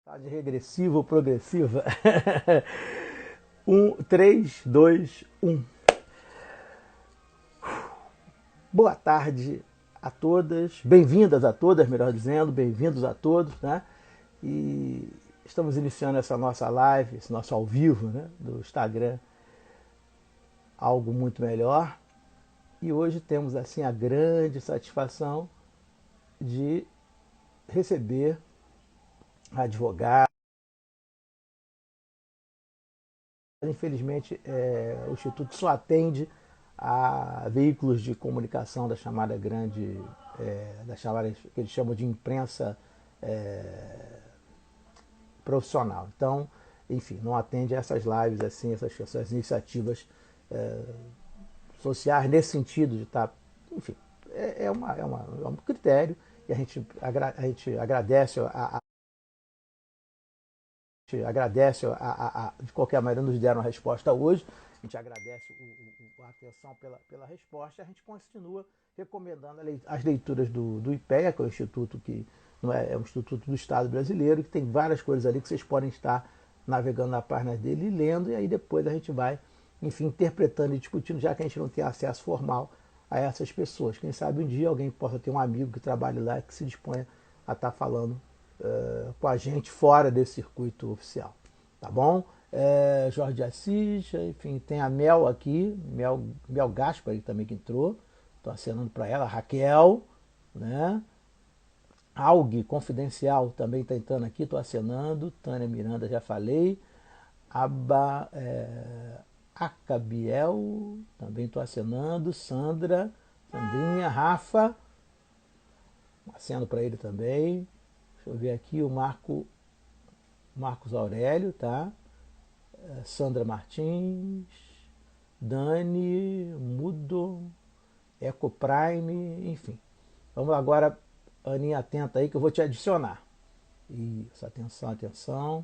Contagem regressiva ou progressiva? 3, 2, 1. Boa tarde a todas, bem-vindas a todas, melhor dizendo, bem-vindos a todos, né? E estamos iniciando essa nossa live, esse nosso ao vivo, né, do Instagram, Algo Muito Melhor. E hoje temos assim a grande satisfação de receber a advogada. Infelizmente, o Instituto só atende a veículos de comunicação da chamada grande, da chamada que eles chamam de imprensa profissional. Então, enfim, não atende a essas lives, assim, essas iniciativas sociais nesse sentido de estar, enfim, é um critério e a gente agradece de qualquer maneira, nos deram a resposta hoje. A gente agradece a atenção pela resposta. A gente continua recomendando as leituras do IPEA, que é o Instituto que não é um Instituto do Estado brasileiro, que tem várias coisas ali que vocês podem estar navegando na página dele e lendo, e aí depois a gente vai, enfim, interpretando e discutindo, já que a gente não tem acesso formal a essas pessoas. Quem sabe um dia alguém possa ter um amigo que trabalhe lá que se disponha a estar falando com a gente fora desse circuito oficial, tá bom? Jorge Assis, enfim, tem a Mel aqui, Mel Gaspar também que entrou, estou acenando para ela, Raquel, né? Alg Confidencial também está entrando aqui, estou acenando, Tânia Miranda já falei, Acabiel, também estou acenando, Sandrinha, Rafa, aceno para ele também. Deixa eu ver aqui o Marcos Aurélio, tá? Sandra Martins, Dani, Mudo, Eco Prime, enfim. Vamos agora, Aninha, atenta aí que eu vou te adicionar. Isso, atenção, atenção.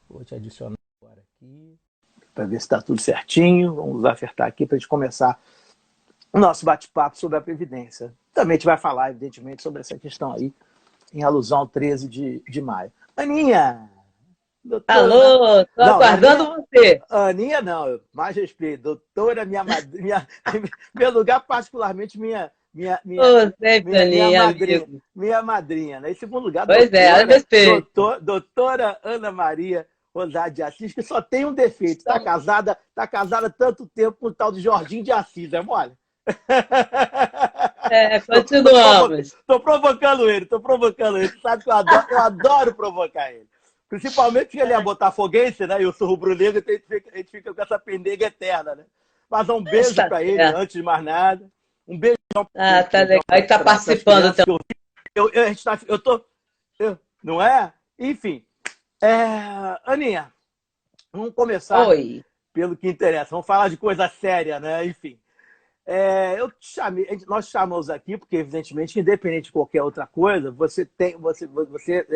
Vou te adicionar agora aqui, para ver se está tudo certinho. Vamos acertar aqui para a gente começar o nosso bate-papo sobre a Previdência. Também a gente vai falar, evidentemente, sobre essa questão aí, em alusão ao 13 de maio. Aninha! Doutora, Alô, estou não, aguardando você. Aninha não, mais respeito. Doutora, meu lugar, particularmente, Ô, sempre, Aninha, amigo. minha madrinha. Né? Em segundo lugar, Pois é, a respeito. doutora Ana Maria Rosade de Assis, que só tem um defeito. Tá casada há tanto tempo com o tal de Jorginho de Assis, é mole? Continuamos. Tô provocando ele. Sabe que eu adoro provocar ele. Principalmente porque ele é botafoguense, né? E eu sou rubro-negro, então a gente fica com essa pendenga eterna, né? Mas um beijo Está para ele, certo. antes de mais nada. Um beijão Ah, tá legal. Aí está participando também. não é? Enfim. Aninha, vamos começar Oi. pelo que interessa. Vamos falar de coisa séria, né? Enfim. Eu te chamei, nós chamamos aqui, porque, evidentemente, independente de qualquer outra coisa, você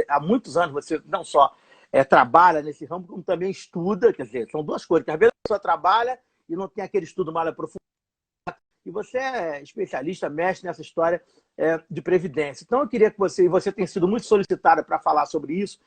há muitos anos, você não só trabalha nesse ramo, como também estuda, quer dizer, são duas coisas, que às vezes a pessoa trabalha e não tem aquele estudo mais aprofundado, e você é especialista, mestre nessa história de previdência. Então, eu queria que você tem sido muito solicitada para falar sobre isso,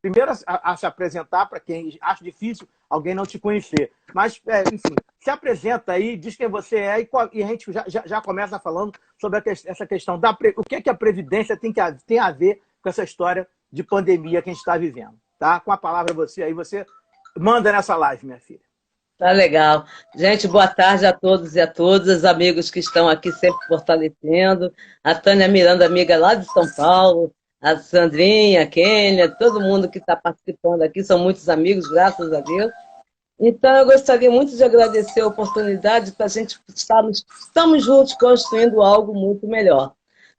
primeiro a se apresentar para quem acha difícil alguém não te conhecer. Mas, enfim, se apresenta aí, diz quem você é e a gente já começa falando sobre essa questão o que a Previdência tem a ver com essa história de pandemia que a gente está vivendo. Tá? Com a palavra você aí, você manda nessa live, minha filha. Tá legal. Gente, boa tarde a todos e a todas, amigos que estão aqui sempre fortalecendo. A Tânia Miranda, amiga lá de São Paulo. A Sandrinha, a Kênia, todo mundo que está participando aqui, são muitos amigos, graças a Deus. Então, eu gostaria muito de agradecer a oportunidade para a gente estamos juntos construindo algo muito melhor,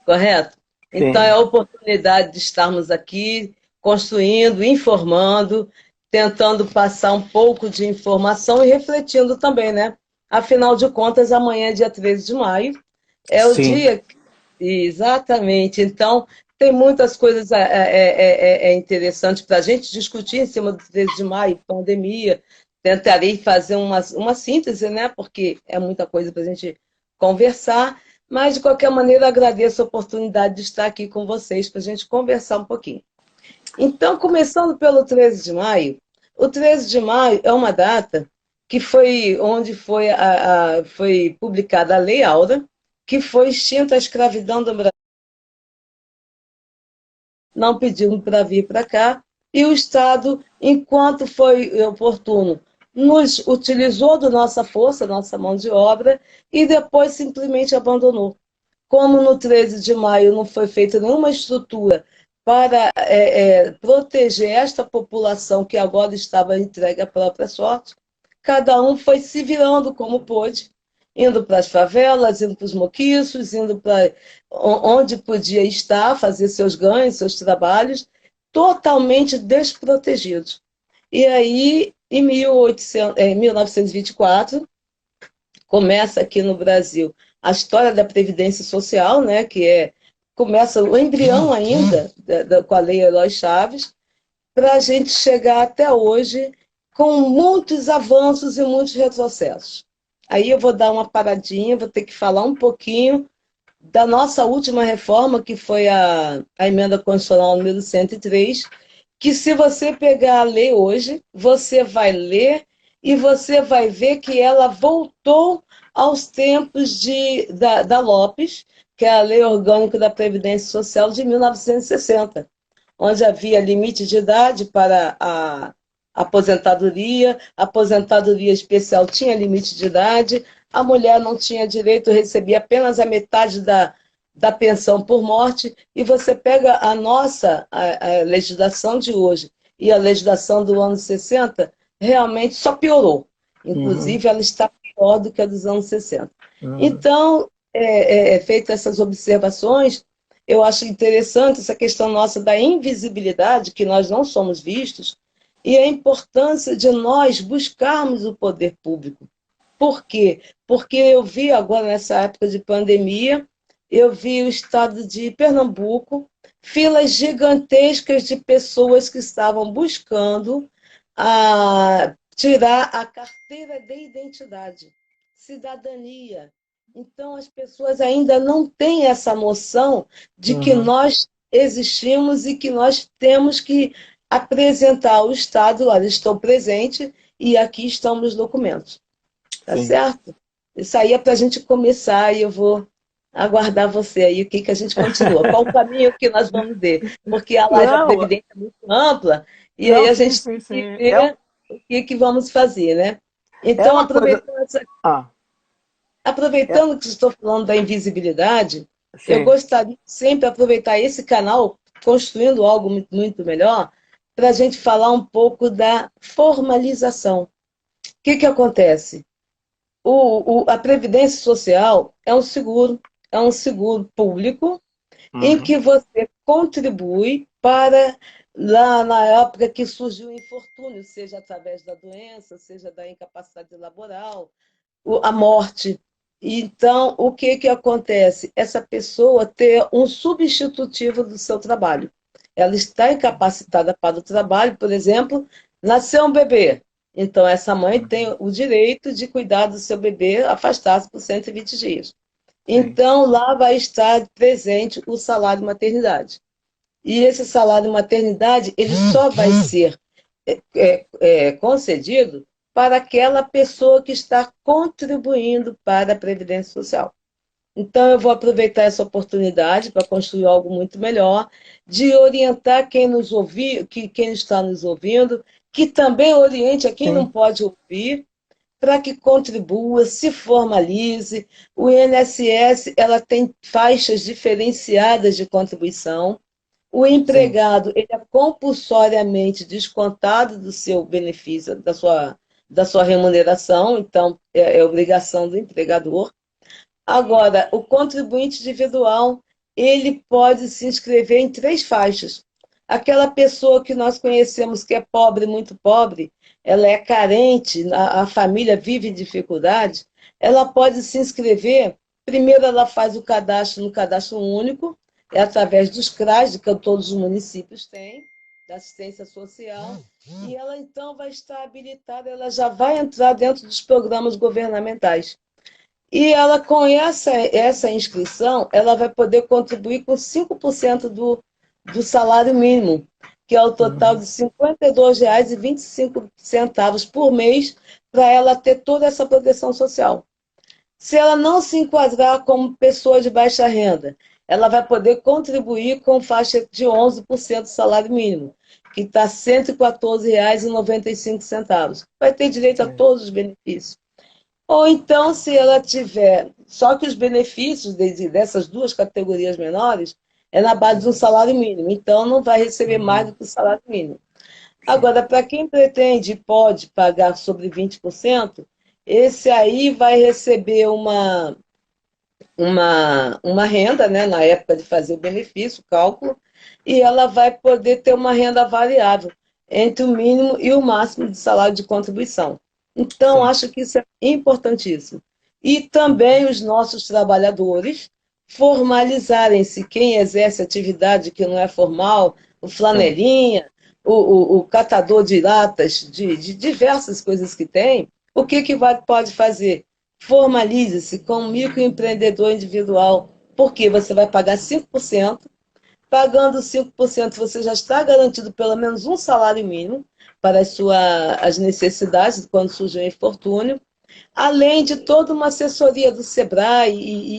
correto? Sim. Então, é a oportunidade de estarmos aqui construindo, informando, tentando passar um pouco de informação e refletindo também, né? Afinal de contas, amanhã é dia 13 de maio, é o Sim. dia... Exatamente. Então, tem muitas coisas interessantes para a gente discutir em cima do 13 de maio, pandemia. Tentarei fazer uma síntese, né? Porque é muita coisa para a gente conversar, mas, de qualquer maneira, agradeço a oportunidade de estar aqui com vocês para a gente conversar um pouquinho. Então, começando pelo 13 de maio, o 13 de maio é uma data que foi onde foi publicada a Lei Áurea, que foi extinta a escravidão do Brasil, não pediram para vir para cá, e o Estado, enquanto foi oportuno, nos utilizou da nossa força, nossa mão de obra, e depois simplesmente abandonou. Como no 13 de maio não foi feita nenhuma estrutura para proteger esta população que agora estava entregue à própria sorte, cada um foi se virando como pôde, indo para as favelas, indo para os moquiços, indo para onde podia estar, fazer seus ganhos, seus trabalhos, totalmente desprotegidos. E aí, em 1924, começa aqui no Brasil a história da Previdência Social, né, começa o embrião ainda com a Lei Eloy Chaves, para a gente chegar até hoje com muitos avanços e muitos retrocessos. Aí eu vou dar uma paradinha, vou ter que falar um pouquinho da nossa última reforma, que foi a emenda constitucional número 103, que se você pegar a lei hoje, você vai ler e você vai ver que ela voltou aos tempos da Lopes, que é a Lei Orgânica da Previdência Social de 1960, onde havia limite de idade para a aposentadoria especial tinha limite de idade, a mulher não tinha direito, recebia apenas a metade da pensão por morte, e você pega a legislação de hoje e a legislação do ano 60, realmente só piorou. Inclusive, ela está pior do que a dos anos 60. Então, feitas essas observações, eu acho interessante essa questão nossa da invisibilidade, que nós não somos vistos, e a importância de nós buscarmos o poder público. Por quê? Porque eu vi agora, nessa época de pandemia, eu vi o estado de Pernambuco, filas gigantescas de pessoas que estavam buscando tirar a carteira de identidade, cidadania. Então, as pessoas ainda não têm essa noção de que nós existimos e que nós temos que apresentar ao Estado: olha, estou presente e aqui estão meus documentos. Tá certo? Isso aí é para a gente começar, e eu vou aguardar você aí, o que a gente continua. Qual o caminho que nós vamos ver? Porque a live da Previdência é muito ampla, e aí a gente tem que ver o que vamos fazer, né? Então, aproveitando que estou falando da invisibilidade, eu gostaria sempre de aproveitar esse canal, construindo algo muito, muito melhor, para a gente falar um pouco da formalização. O que acontece? A Previdência Social é um seguro público em que você contribui para, lá na época que surgiu o infortúnio, seja através da doença, seja da incapacidade laboral, a morte. Então, o que acontece? Essa pessoa ter um substitutivo do seu trabalho. Ela está incapacitada para o trabalho, por exemplo, nasceu um bebê. Então, essa mãe tem o direito de cuidar do seu bebê, afastar-se por 120 dias. Então, lá vai estar presente o salário maternidade. E esse salário maternidade, ele só vai ser concedido para aquela pessoa que está contribuindo para a Previdência Social. Então, eu vou aproveitar essa oportunidade para construir algo muito melhor, de orientar quem quem está nos ouvindo, que também oriente a quem não pode ouvir, para que contribua, se formalize. O INSS ela tem faixas diferenciadas de contribuição. O empregado ele é compulsoriamente descontado do seu benefício, da sua remuneração, então é obrigação do empregador. Agora, o contribuinte individual, ele pode se inscrever em 3 faixas. Aquela pessoa que nós conhecemos que é pobre, muito pobre, ela é carente, a família vive em dificuldade, ela pode se inscrever. Primeiro, ela faz o cadastro no cadastro único, é através dos CRAs, que todos os municípios têm, da assistência social, e ela então vai estar habilitada, ela já vai entrar dentro dos programas governamentais. E ela, com essa inscrição, ela vai poder contribuir com 5% do salário mínimo, que é o total de R$ 52,25 por mês, para ela ter toda essa proteção social. Se ela não se enquadrar como pessoa de baixa renda, ela vai poder contribuir com faixa de 11% do salário mínimo, que está R$ 114,95. Vai ter direito a todos os benefícios. Ou então, se ela tiver... Só que os benefícios dessas duas categorias menores é na base de um salário mínimo. Então, não vai receber mais do que o salário mínimo. Agora, para quem pretende e pode pagar sobre 20%, esse aí vai receber uma renda, né, na época de fazer o benefício, o cálculo, e ela vai poder ter uma renda variável entre o mínimo e o máximo de salário de contribuição. Então, Sim. acho que isso é importantíssimo. E também os nossos trabalhadores formalizarem-se, quem exerce atividade que não é formal, o flanelinha, o catador de latas, de diversas coisas que tem, o que pode fazer? Formalize-se como microempreendedor individual, porque você vai pagar 5%. Pagando 5%, você já está garantido pelo menos um salário mínimo para as necessidades quando surge um infortúnio, além de toda uma assessoria do Sebrae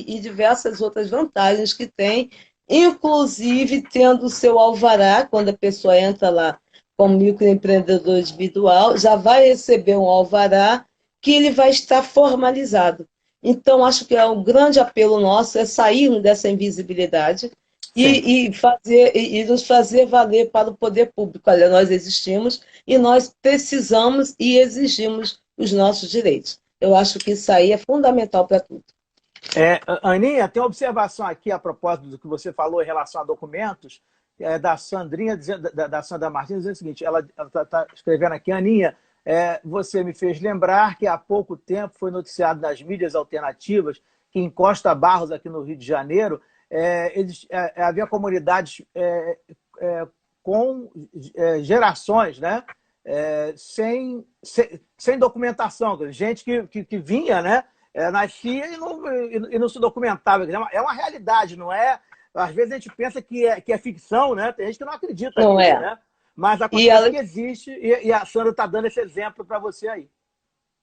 e diversas outras vantagens que tem, inclusive tendo o seu alvará, quando a pessoa entra lá como microempreendedor individual, já vai receber um alvará que ele vai estar formalizado. Então, acho que é um grande apelo nosso é sairmos dessa invisibilidade e nos fazer valer para o poder público. Olha, nós existimos e nós precisamos e exigimos os nossos direitos. Eu acho que isso aí é fundamental para tudo. Aninha, tem uma observação aqui a propósito do que você falou em relação a documentos, da Sandrinha, da Sandra Martins, dizendo o seguinte, ela está escrevendo aqui, Aninha, você me fez lembrar que há pouco tempo foi noticiado nas mídias alternativas que em Costa Barros, aqui no Rio de Janeiro, havia comunidades com gerações, né? Sem documentação, gente que vinha, né? Nascia e não se documentava. É uma realidade, não é? Às vezes a gente pensa que é ficção, né? Tem gente que não acredita não nisso, é. né? Mas acontece que existe e a Sandra está dando esse exemplo para você aí.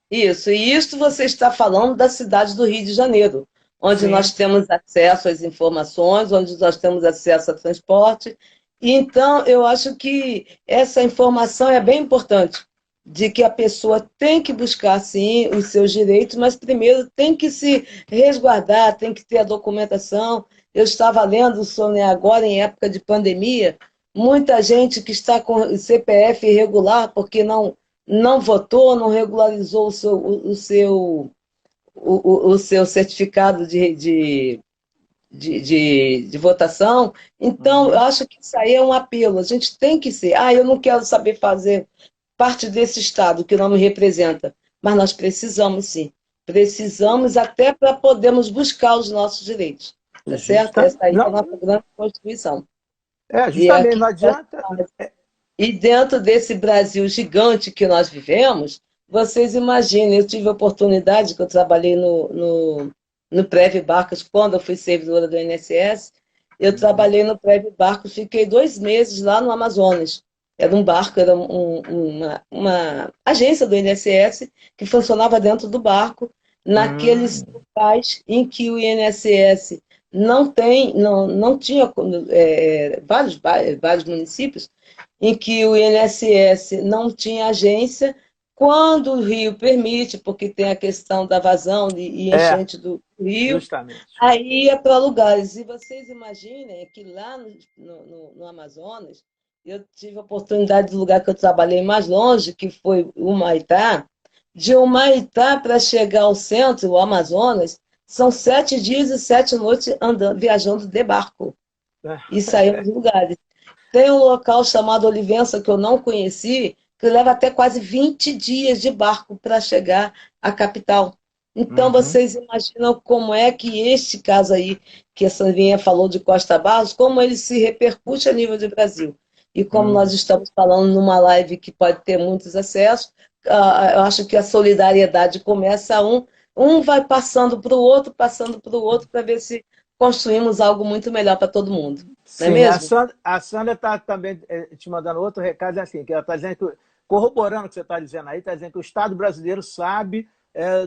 Isso, e isso você está falando da cidade do Rio de Janeiro, onde Sim. nós temos acesso às informações, onde nós temos acesso a transporte. E então, eu acho que essa informação é bem importante, de que a pessoa tem que buscar, sim, os seus direitos, mas primeiro tem que se resguardar, tem que ter a documentação. Eu estava lendo sobre agora, em época de pandemia, muita gente que está com CPF irregular, porque não votou, não regularizou o seu certificado de votação. Então, eu acho que isso aí é um apelo. A gente tem que ser. Eu não quero saber fazer parte desse Estado que não me representa, mas nós precisamos sim. Precisamos até para podermos buscar os nossos direitos. Tá certo? Essa aí é a nossa grande Constituição. Justamente, não adianta. E dentro desse Brasil gigante que nós vivemos, vocês imaginem, eu tive a oportunidade, que eu trabalhei no Prev Barcos, quando eu fui servidora do INSS, eu trabalhei no Prev Barcos, fiquei 2 meses lá no Amazonas. Era um barco, era uma agência do INSS que funcionava dentro do barco, naqueles locais em que o INSS não tinha vários municípios em que o INSS não tinha agência, quando o rio permite, porque tem a questão da vazão e enchente do rio, justamente. aí ia para lugares. E vocês imaginem que lá no Amazonas, eu tive a oportunidade do lugar que eu trabalhei mais longe, que foi o Humaitá. De Humaitá para chegar ao centro, o Amazonas, são 7 dias e 7 noites viajando de barco. E saímos dos lugares. Tem um local chamado Olivença, que eu não conheci, que leva até quase 20 dias de barco para chegar à capital. Então, vocês imaginam como é que este caso aí, que a Sandrinha falou de Costa Barros, como ele se repercute a nível de Brasil. E como nós estamos falando numa live que pode ter muitos acessos, eu acho que a solidariedade começa um vai passando para o outro, para ver se construímos algo muito melhor para todo mundo. Não é Sim, mesmo? A Sandra está também te mandando outro recado, é assim, que ela está dizendo que, corroborando o que você está dizendo aí, está dizendo que o Estado brasileiro sabe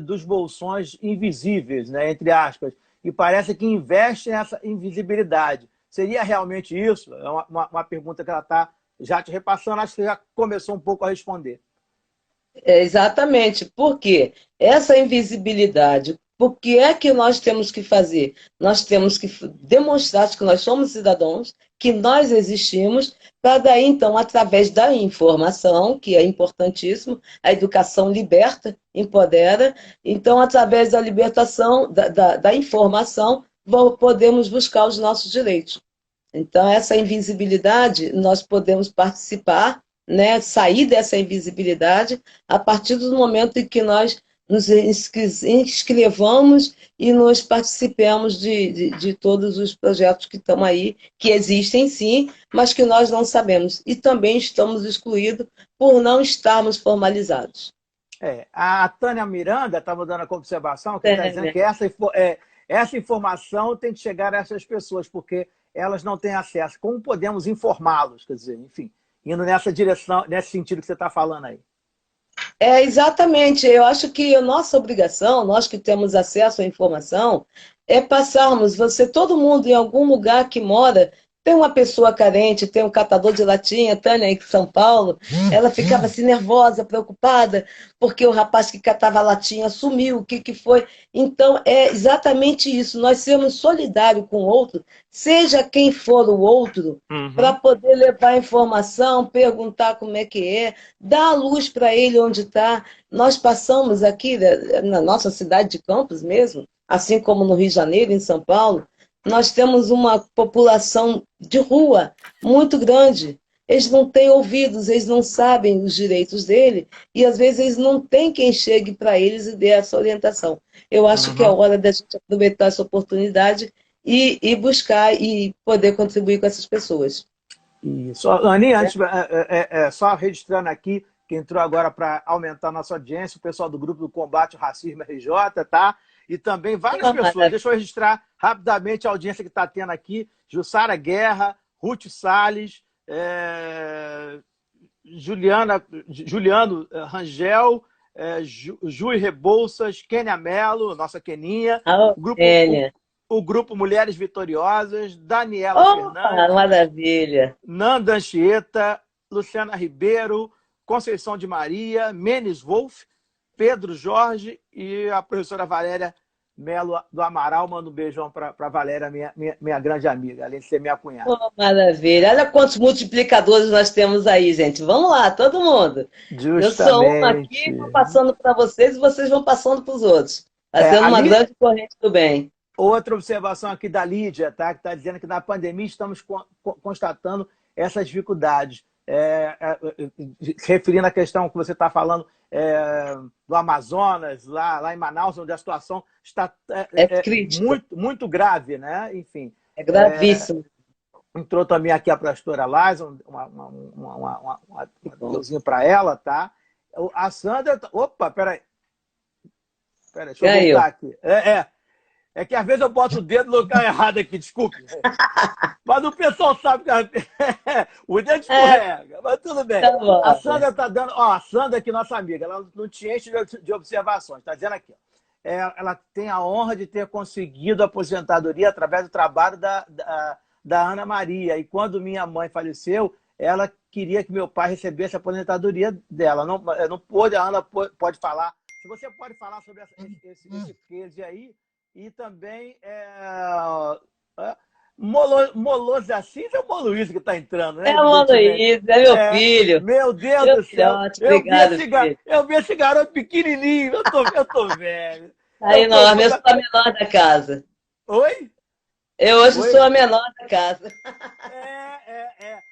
dos bolsões invisíveis, né, entre aspas, e parece que investe nessa invisibilidade. Seria realmente isso? É uma pergunta que ela está já te repassando, acho que você já começou um pouco a responder. Exatamente. Por quê? Essa invisibilidade, o que é que nós temos que fazer? Nós temos que demonstrar que nós somos cidadãos, que nós existimos, para daí, então, através da informação, que é importantíssimo, a educação liberta, empodera, então, através da libertação, da informação, podemos buscar os nossos direitos. Então, essa invisibilidade, nós podemos participar, né, sair dessa invisibilidade a partir do momento em que nós nos inscrevamos e nos participemos de todos os projetos que estão aí, que existem sim, mas que nós não sabemos. E também estamos excluídos por não estarmos formalizados. A Tânia Miranda estava dando a observação que está dizendo É, que essa informação tem que chegar a essas pessoas, porque elas não têm acesso. Como podemos informá-los? Quer dizer, enfim, indo nessa direção, nesse sentido que você está falando aí. Exatamente. Eu acho que a nossa obrigação, nós que temos acesso à informação, é passarmos, todo mundo em algum lugar que mora, tem uma pessoa carente, tem um catador de latinha, Tânia, em São Paulo, ela ficava assim nervosa, preocupada, porque o rapaz que catava latinha sumiu, o que que foi? Então, é exatamente isso, nós sermos solidários com o outro, seja quem for o outro, para Uhum. poder levar informação, perguntar como é que é, dar a luz para ele onde está. Nós passamos aqui, na nossa cidade de Campos mesmo, assim como no Rio de Janeiro, em São Paulo, nós temos uma população de rua muito grande. Eles não têm ouvidos, eles não sabem os direitos dele e às vezes eles não têm quem chegue para eles e dê essa orientação. Eu acho que é Uhum. hora da gente aproveitar essa oportunidade e buscar e poder contribuir com essas pessoas. Isso. Aninha, antes, só registrando aqui, que entrou agora para aumentar a nossa audiência, o pessoal do grupo do Combate ao Racismo RJ, tá? E também várias pessoas. Deixa eu registrar rapidamente a audiência que está tendo aqui. Jussara Guerra, Ruth Salles, Juliano Rangel, Jui Rebouças, Kênia Mello, nossa Keninha, Ah, o grupo Mulheres Vitoriosas, Daniela opa, Fernandes, maravilha. Nanda Anchieta, Luciana Ribeiro, Conceição de Maria, Menes Wolf, Pedro Jorge e a professora Valéria Melo do Amaral. Manda um beijão para a Valéria, minha grande amiga, além de ser minha cunhada. Oh, maravilha. Olha quantos multiplicadores nós temos aí, gente. Vamos lá, todo mundo. Justamente. Eu sou uma aqui, vou passando para vocês e vocês vão passando para os outros. Fazendo uma grande corrente do bem. Outra observação aqui da Lídia, tá? Que está dizendo que na pandemia estamos constatando essas dificuldades. Se referindo à questão que você está falando do Amazonas, lá em Manaus, onde a situação está muito, muito grave, né? Enfim. É gravíssimo. Entrou também aqui a pastora Liza, uma deusinha para ela, tá? A Sandra... Opa, peraí. Deixa eu voltar aqui. É que às vezes eu boto o dedo no lugar errado aqui, desculpe. Mas o pessoal sabe que o dedo escorrega, mas tudo bem. Tá bom. A Sandra está dando... a Sandra aqui, nossa amiga, ela não te enche de observações. Está dizendo aqui, ela tem a honra de ter conseguido a aposentadoria através do trabalho da Ana Maria. E quando minha mãe faleceu, ela queria que meu pai recebesse a aposentadoria dela. Não pôde, a Ana pode falar. Se você pode falar sobre esse case aí, e também Moloso Assis é o Moluísio que está entrando, né? É o Moluísio, é meu filho. Meu Deus do céu. Obrigado, eu vi esse garoto pequenininho. Eu tô velho. Tá enorme, eu sou a menor da casa. Oi? Eu hoje sou a menor da casa.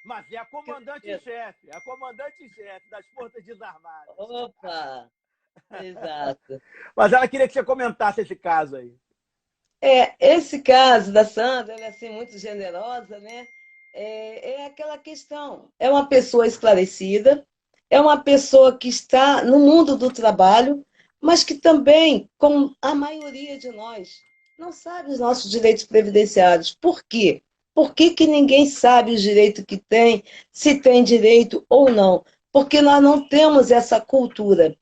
Mas é a comandante-chefe. É a comandante-chefe das Forças Desarmadas. Opa! Exato. Mas ela queria que você comentasse esse caso aí. Esse caso da Sandra, ela é assim, muito generosa, né? É aquela questão. É uma pessoa esclarecida, é uma pessoa que está no mundo do trabalho, mas que também, como a maioria de nós, não sabe os nossos direitos previdenciários. Por quê? Por que que ninguém sabe o direito que tem, se tem direito ou não? Porque nós não temos essa cultura.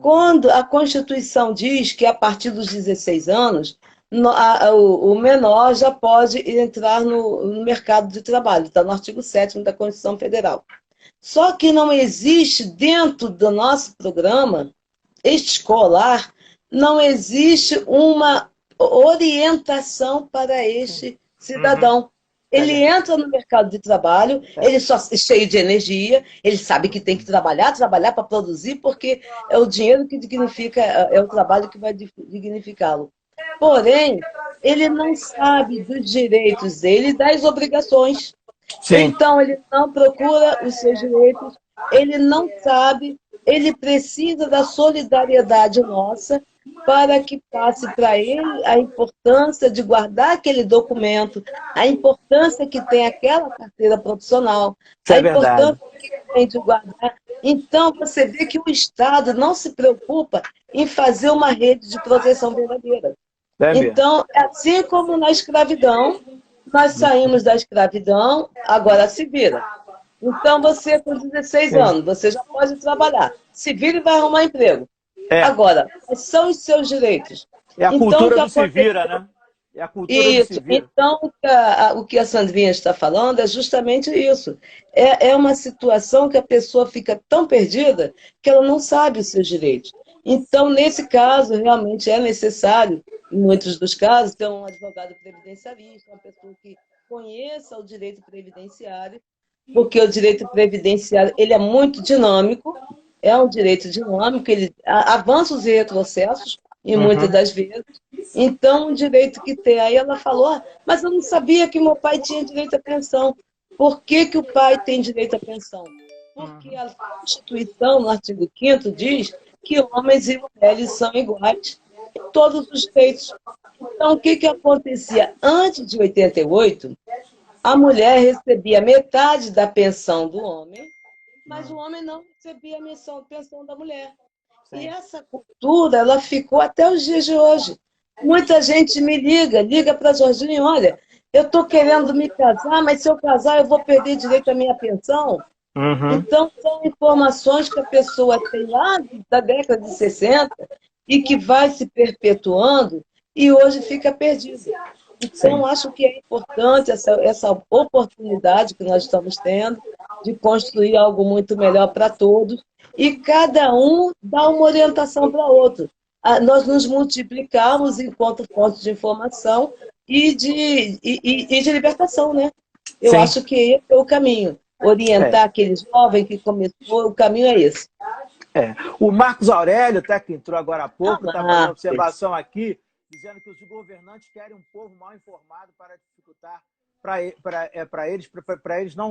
Quando a Constituição diz que a partir dos 16 anos, o menor já pode entrar no mercado de trabalho, está no artigo 7º da Constituição Federal. Só que não existe dentro do nosso programa escolar, não existe uma orientação para este cidadão. Ele entra no mercado de trabalho, ele só é cheio de energia, ele sabe que tem que trabalhar para produzir, porque é o dinheiro que dignifica, é o trabalho que vai dignificá-lo. Porém, ele não sabe dos direitos dele e das obrigações. Sim. Então, ele não procura os seus direitos, ele não sabe, ele precisa da solidariedade nossa para que passe para ele a importância de guardar aquele documento, a importância que tem aquela carteira profissional, a importância que tem de guardar. Então, você vê que o Estado não se preocupa em fazer uma rede de proteção verdadeira. Então, assim como na escravidão, nós saímos da escravidão, agora se vira. Então, você com 16 anos, você já pode trabalhar. Se vira e vai arrumar emprego. Agora, quais são os seus direitos? É a cultura do se vira, né? É a cultura do se vira. Então, o que a Sandrinha está falando é justamente isso. É uma situação que a pessoa fica tão perdida que ela não sabe os seus direitos. Então, nesse caso, realmente é necessário, em muitos dos casos, ter um advogado previdenciarista, uma pessoa que conheça o direito previdenciário, porque o direito previdenciário ele é muito dinâmico, é um direito dinâmico, ele avanços e retrocessos, em muitas das vezes. Então, o direito que tem. Aí ela falou, mas eu não sabia que meu pai tinha direito à pensão. Por que que o pai tem direito à pensão? Porque a Constituição, no artigo 5º, diz que homens e mulheres são iguais em todos os direitos. Então, o que que acontecia? Antes de 88, a mulher recebia metade da pensão do homem, mas o homem não recebia a pensão da mulher. E essa cultura, ela ficou até os dias de hoje. Muita gente me liga para a Jorginho, olha, eu estou querendo me casar, mas se eu casar eu vou perder direito à minha pensão. Então, são informações que a pessoa tem lá da década de 60 e que vai se perpetuando e hoje fica perdida. Então, acho que é importante essa oportunidade que nós estamos tendo de construir algo muito melhor para todos e cada um dá uma orientação para outro. Nós nos multiplicamos enquanto fonte de informação e de libertação, né? Eu acho que esse é o caminho. Orientar aquele jovem que começou, o caminho é esse. O Marcos Aurélio, até que entrou agora há pouco, está fazendo uma observação aqui, dizendo que os governantes querem um povo mal informado para dificultar para eles não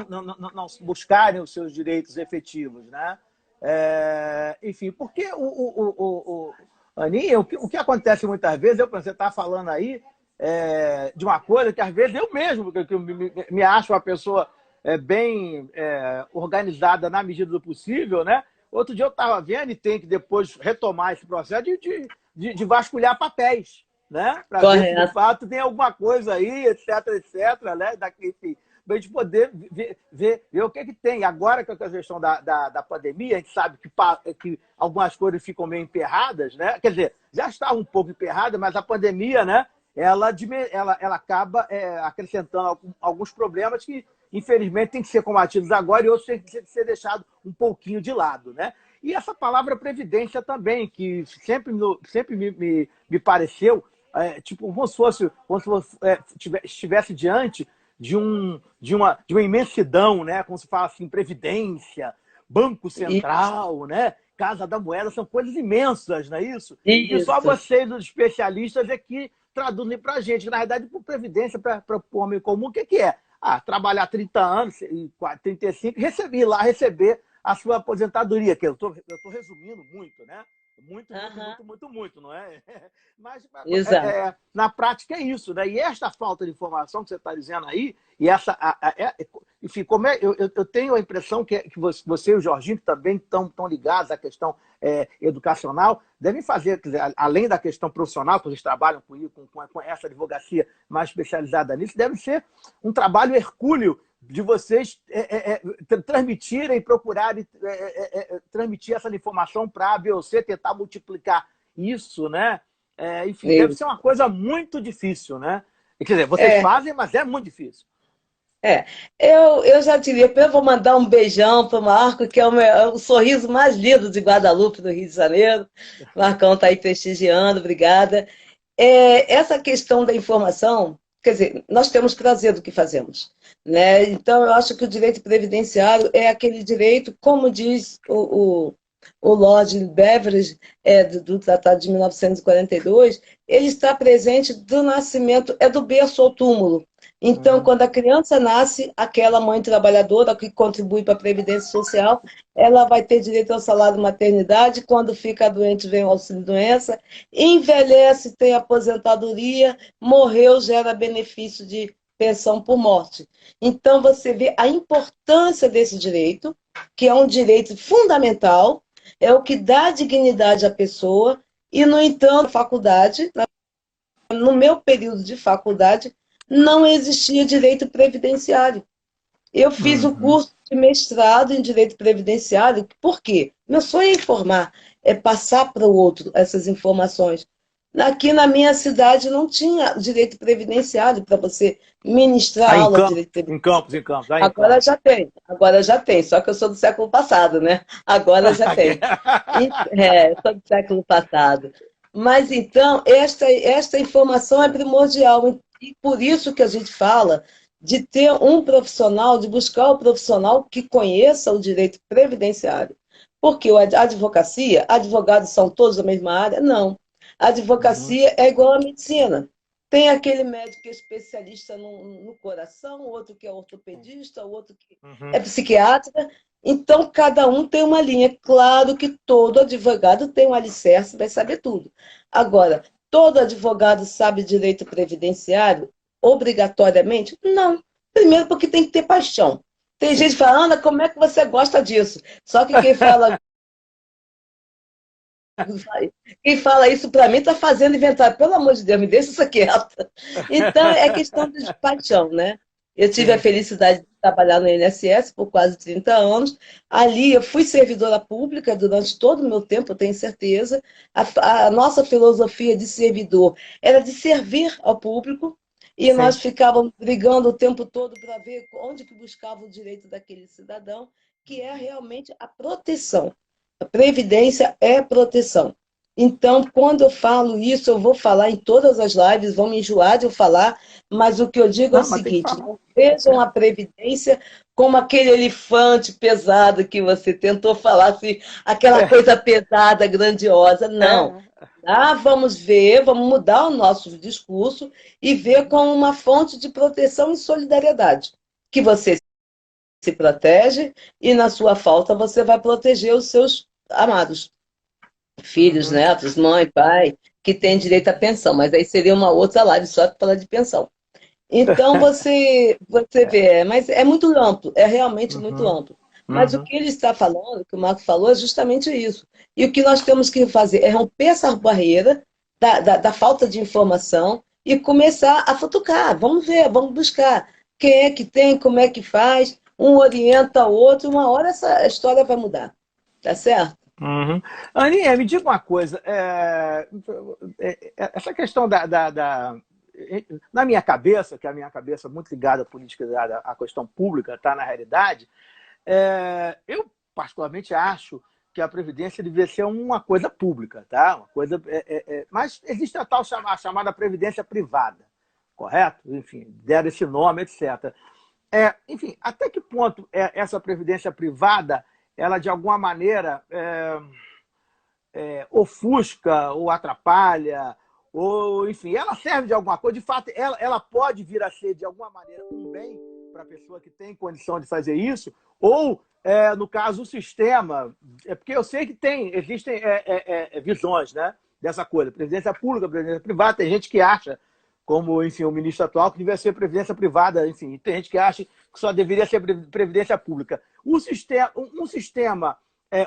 buscarem os seus direitos efetivos, né? Enfim, porque Aninha, o que acontece muitas vezes, você está falando aí de uma coisa que às vezes eu mesmo que me acho uma pessoa bem organizada na medida do possível, né? Outro dia eu estava vendo e tem que depois retomar esse processo de vasculhar papéis, né? Para ver se de fato tem alguma coisa aí, etc, né? Enfim, para a gente poder ver o que tem. Agora, com a questão da pandemia, a gente sabe que algumas coisas ficam meio emperradas, né? Quer dizer, já estavam um pouco emperradas, mas a pandemia, né? Ela acaba acrescentando alguns problemas que, infelizmente, têm que ser combatidos agora e outros têm que ser deixados um pouquinho de lado, né? E essa palavra previdência também, que sempre me pareceu tipo, como se estivesse diante de uma imensidão, né? Como se fala assim, Previdência, Banco Central, né? Casa da Moeda, são coisas imensas, não é isso? E só vocês, os especialistas, é que traduzem para a gente. Na verdade, por Previdência, para o homem comum, o que é? Trabalhar 30 anos, 35, receber a sua aposentadoria, que eu estou resumindo muito, né? Muito, muito, Aham, muito, muito, muito, não é? Mas exato. na prática é isso, né? E esta falta de informação que você está dizendo aí, e essa. Enfim, eu tenho a impressão que você e o Jorginho, que também estão ligados à questão educacional, devem fazer, quer dizer, além da questão profissional, que vocês trabalham com essa advocacia mais especializada nisso, deve ser um trabalho hercúleo de vocês transmitirem, procurarem transmitir essa informação para a B ou C, tentar multiplicar isso, né? Enfim, deve ser Isso. uma coisa muito difícil, né? Quer dizer, vocês É, fazem, mas é muito difícil. é. Eu já diria, eu vou mandar um beijão para o Marco, que é o sorriso mais lindo de Guadalupe, do Rio de Janeiro. O Marcão está aí prestigiando, obrigada. Essa questão da informação, quer dizer, nós temos prazer do que fazemos, né? Então, eu acho que o direito previdenciário é aquele direito, como diz o Lord Beveridge, do Tratado de 1942, ele está presente do nascimento, do berço ao túmulo. Então, Uhum. quando a criança nasce, aquela mãe trabalhadora que contribui para a Previdência Social, ela vai ter direito ao salário de maternidade, quando fica doente vem o auxílio-doença, envelhece, tem aposentadoria, morreu, gera benefício de pensão por morte. Então, você vê a importância desse direito, que é um direito fundamental, é o que dá dignidade à pessoa, e, no entanto, a faculdade, no meu período de faculdade, não existia direito previdenciário. Eu fiz o Uhum. curso de mestrado em direito previdenciário, por quê? Meu sonho é informar, é passar para o outro essas informações. Aqui na minha cidade não tinha direito previdenciário para você ministrar aula de direito previdenciário. Em Campos, aí em Campos. Agora já tem, só que eu sou do século passado, né? Agora já tem. Sou do século passado. Mas então, esta informação é primordial, e por isso que a gente fala de ter um profissional, de buscar o profissional que conheça o direito previdenciário. Porque a advocacia, advogados são todos da mesma área? Não. A Uhum. advocacia é igual à medicina. Tem aquele médico que é especialista no coração, o outro que é ortopedista, o outro que é Uhum. psiquiatra. Então, cada um tem uma linha. Claro que todo advogado tem um alicerce, vai saber tudo. Agora, todo advogado sabe direito previdenciário obrigatoriamente? Não. Primeiro, porque tem que ter paixão. Tem gente que fala, Ana, como é que você gosta disso? Só que quem fala isso para mim está fazendo inventário. Pelo amor de Deus, me deixa isso quieta. Então, é questão de paixão, né? Eu tive a Sim. felicidade de trabalhar no INSS por quase 30 anos. Ali, eu fui servidora pública durante todo o meu tempo, eu tenho certeza. A nossa filosofia de servidor era de servir ao público, e nós Sim. ficávamos brigando o tempo todo para ver onde que buscava o direito daquele cidadão, que é realmente a proteção. A previdência é proteção. Então, quando eu falo isso, eu vou falar em todas as lives, vão me enjoar de eu falar, mas o que eu digo é o Não, mas tem que seguinte: falar. não Tá vejam a certo. previdência como aquele elefante pesado que você tentou falar, assim, aquela coisa pesada, grandiosa. Não. É. Vamos ver, vamos mudar o nosso discurso e ver como uma fonte de proteção e solidariedade. Que você se protege e, na sua falta, você vai proteger os seus amados, filhos, Uhum. netos, mãe, pai, que têm direito à pensão. Mas aí seria uma outra live só para falar de pensão. Então, você vê, mas é muito amplo, é realmente muito Uhum. amplo. Mas o Uhum. que ele está falando, o que o Marco falou, é justamente isso. E o que nós temos que fazer é romper essa barreira da falta de informação e começar a futucar. Vamos ver, vamos buscar. Quem é que tem, como é que faz, um orienta o outro, uma hora essa história vai mudar. Tá certo? Uhum. Aninha, me diga uma coisa. Essa questão na minha cabeça, que é a minha cabeça muito ligada à política, ligada à questão pública, tá na realidade, eu particularmente acho que a Previdência devia ser uma coisa pública, tá? Uma coisa, mas existe a chamada Previdência privada, correto? Enfim, deram esse nome, etc. Enfim, até que ponto essa previdência privada, ela de alguma maneira ofusca ou atrapalha, ou enfim, ela serve de alguma coisa, de fato, ela pode vir a ser de alguma maneira um bem para a pessoa que tem condição de fazer isso, ou, no caso, o sistema, porque eu sei que existem visões, né, dessa coisa, previdência pública, previdência privada, tem gente que acha, como, enfim, o ministro atual, que devia ser previdência privada, enfim, tem gente que acha que só deveria ser previdência pública. Um sistema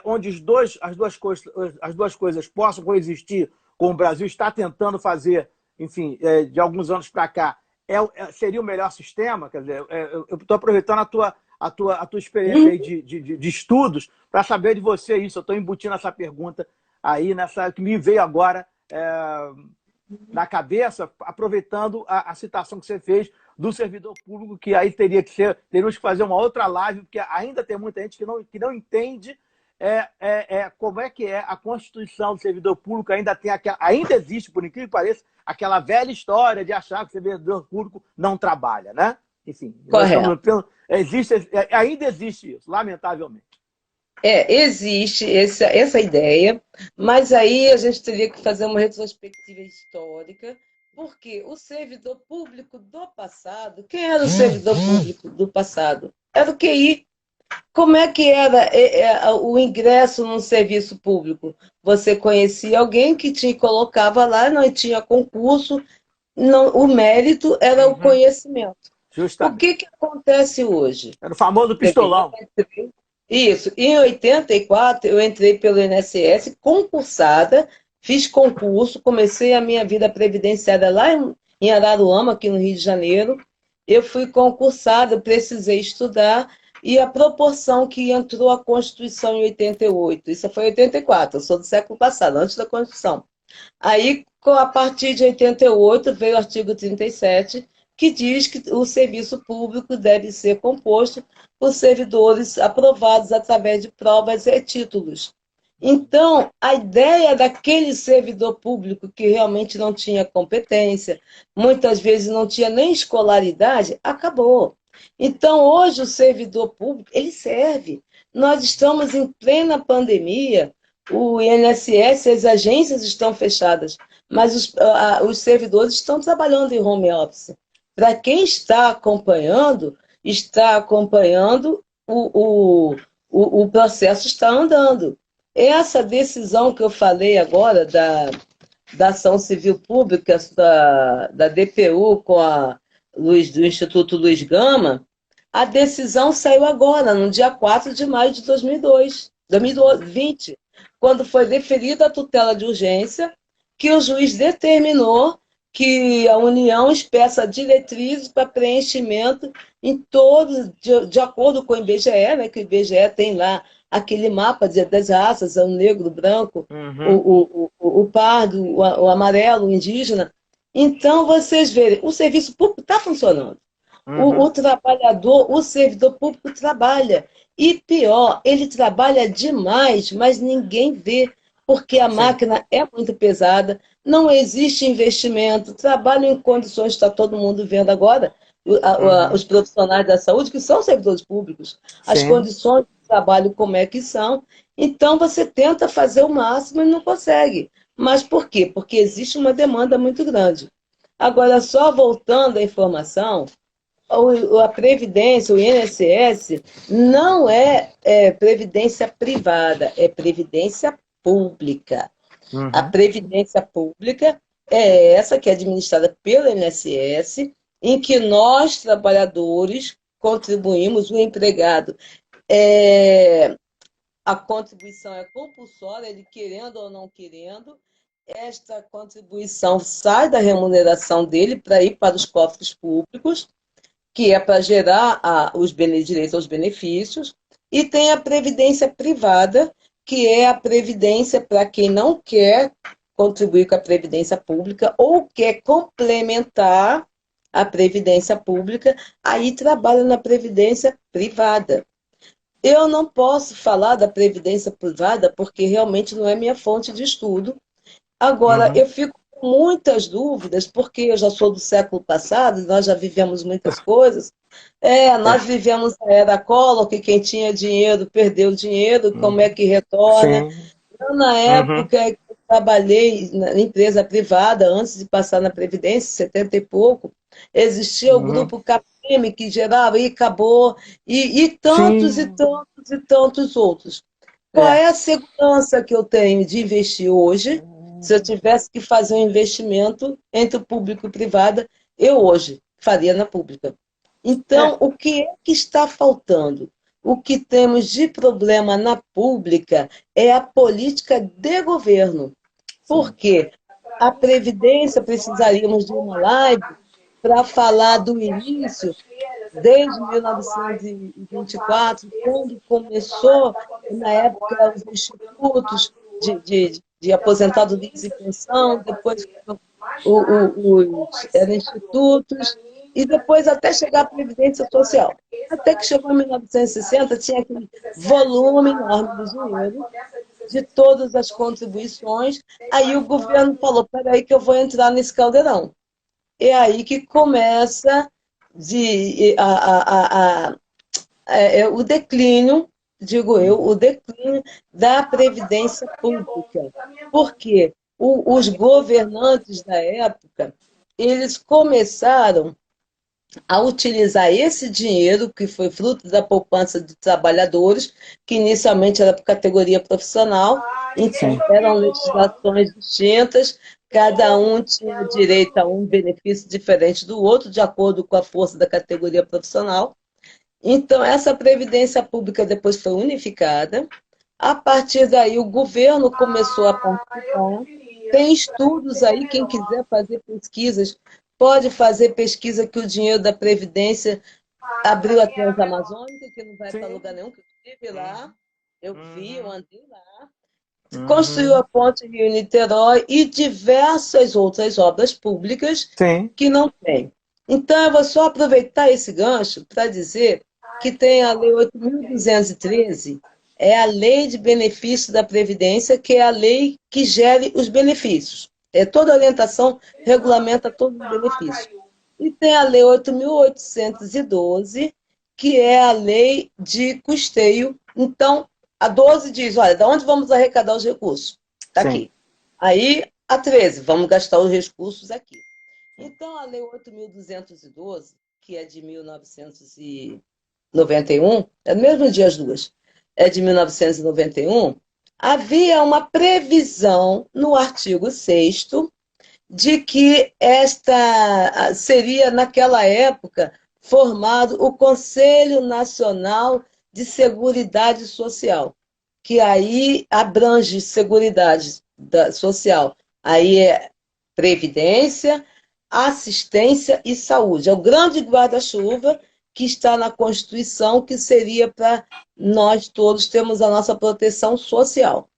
onde as duas coisas possam coexistir, como o Brasil está tentando fazer, enfim, de alguns anos para cá, seria o melhor sistema? Quer dizer, eu estou aproveitando a tua experiência aí de estudos para saber de você isso. Eu estou embutindo essa pergunta aí, que me veio agora na cabeça, aproveitando a citação que você fez do servidor público, que aí teríamos que fazer uma outra live, porque ainda tem muita gente que não entende como é que é a Constituição do servidor público. Ainda existe, por incrível que pareça, aquela velha história de achar que o servidor público não trabalha, né? Enfim, correto. Ainda existe isso, lamentavelmente. Existe essa ideia, mas aí a gente teria que fazer uma retrospectiva histórica, porque o servidor público do passado, quem era o servidor público do passado? Era o QI. Como é que era o ingresso num serviço público? Você conhecia alguém que te colocava lá, não tinha concurso, o mérito era o conhecimento. Justamente. O que acontece hoje? Era o famoso pistolão. Isso. Em 84, eu entrei pelo INSS, concursada, fiz concurso, comecei a minha vida previdenciária lá em Araruama, aqui no Rio de Janeiro. Eu fui concursada, precisei estudar, e a proporção que entrou a Constituição em 88, isso foi em 84, eu sou do século passado, antes da Constituição. Aí, a partir de 88, veio o artigo 37, que diz que o serviço público deve ser composto por servidores aprovados através de provas e títulos. Então, a ideia daquele servidor público que realmente não tinha competência, muitas vezes não tinha nem escolaridade, acabou. Então, hoje, o servidor público, ele serve. Nós estamos em plena pandemia, o INSS, as agências estão fechadas, mas os servidores estão trabalhando em home office. Para quem está acompanhando, o processo está andando. Essa decisão que eu falei agora da ação civil pública, da DPU com do Instituto Luiz Gama, a decisão saiu agora, no dia 4 de maio de 2020, quando foi deferida a tutela de urgência, que o juiz determinou que a União expressa diretrizes para preenchimento em todos, de acordo com o IBGE, né, que o IBGE tem lá aquele mapa das raças, o negro, o branco, o pardo, o amarelo, o indígena. Então, vocês verem, o serviço público está funcionando. O trabalhador, o servidor público trabalha. E pior, ele trabalha demais, mas ninguém vê, porque a máquina é muito pesada, não existe investimento, trabalho em condições, está todo mundo vendo agora, os profissionais da saúde, que são servidores públicos, as condições de trabalho como é que são. Então, você tenta fazer o máximo e não consegue. Mas por quê? Porque existe uma demanda muito grande. Agora, só voltando à informação, a Previdência, o INSS, não é previdência privada, é previdência pública. A Previdência Pública é essa que é administrada pelo INSS, em que nós, trabalhadores, contribuímos, o empregado. A contribuição é compulsória, ele querendo ou não querendo, esta contribuição sai da remuneração dele para ir para os cofres públicos, que é para gerar os direitos aos benefícios, e tem a previdência privada, que é a previdência para quem não quer contribuir com a previdência pública ou quer complementar a previdência pública, aí trabalha na previdência privada. Eu não posso falar da previdência privada porque realmente não é minha fonte de estudo. Agora, eu fico com muitas dúvidas, porque eu já sou do século passado, nós já vivemos muitas coisas. Nós vivemos a era Collor, que quem tinha dinheiro perdeu dinheiro, como é que retorna? Eu, na época que eu trabalhei na empresa privada, antes de passar na Previdência, 70 e pouco, existia o grupo Capital meme que gerava e acabou, e tantos e Sim, tantos e tantos outros. Qual é. é a segurança que eu tenho de investir hoje? Se eu tivesse que fazer um investimento entre o público e o privado, eu hoje faria na pública. Então, É, o que é que está faltando? O que temos de problema na pública é a política de governo. Por sim. quê? A Previdência, precisaríamos de uma live para falar do início, desde 1924, quando começou, na época, os institutos de aposentadorias e pensão, depois eram institutos, e depois até chegar à Previdência Social. Até que chegou em 1960, tinha aquele volume enorme de dinheiro, de todas as contribuições, aí o governo falou, espera aí que eu vou entrar nesse caldeirão. É aí que começa o declínio, digo eu, o declínio da previdência pública. Por quê? Os governantes da época, eles começaram a utilizar esse dinheiro, que foi fruto da poupança de trabalhadores, que inicialmente era por categoria profissional, então Sim. eram legislações distintas, cada um tinha direito a um benefício diferente do outro, de acordo com a força da categoria profissional. Então, essa previdência pública depois foi unificada. A partir daí, o governo começou a participar. Tem estudos aí, quem quiser fazer pesquisas, pode fazer pesquisa que o dinheiro da Previdência abriu a Transamazônica, que não vai para Sim. lugar nenhum, que eu estive lá, eu vi, eu Uhum. andei lá. Construiu a Uhum. ponte Rio-Niterói e diversas outras obras públicas Sim. que não tem. Então, eu vou só aproveitar esse gancho para dizer que tem a Lei 8.213, é a Lei de Benefício da Previdência, que é a lei que gere os benefícios. É toda a orientação regulamenta todos os benefícios. E tem a Lei 8.812, que é a lei de custeio. Então, a 12 diz, olha, de onde vamos arrecadar os recursos? Está Sim. aqui. Aí, a 13, vamos gastar os recursos aqui. Então, a Lei 8.212, que é de 1991, é no mesmo dia as duas, é de 1991, havia uma previsão no artigo 6º de que esta seria, naquela época, formado o Conselho Nacional de Seguridade Social, que aí abrange seguridade social. Aí é previdência, assistência e saúde. É o grande guarda-chuva que está na Constituição, que seria para nós todos termos a nossa proteção social.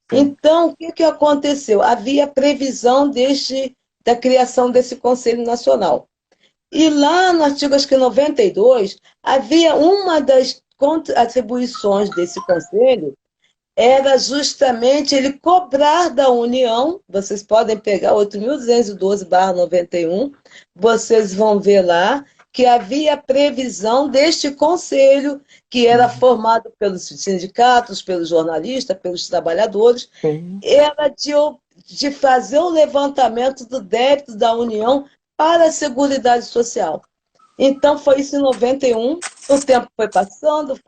Sim. Então, o que, que aconteceu? Havia previsão da criação desse Conselho Nacional. E lá no artigo acho que 92, havia uma das atribuições desse conselho, era justamente ele cobrar da União, vocês podem pegar 8.212/91, vocês vão ver lá que havia previsão deste conselho, que era Uhum. formado pelos sindicatos, pelos jornalistas, pelos trabalhadores, Sim. era de fazer o levantamento do débito da União para a Seguridade Social. Então, foi isso em 91, o tempo foi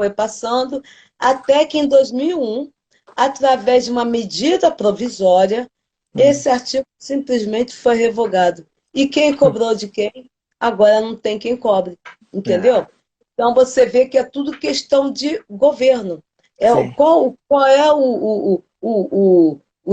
passando, até que em 2001, através de uma medida provisória, Uhum. esse artigo simplesmente foi revogado. E quem cobrou de quem? Agora não tem quem cobre, É. entendeu? Então, você vê que é tudo questão de governo. Sim. Qual é o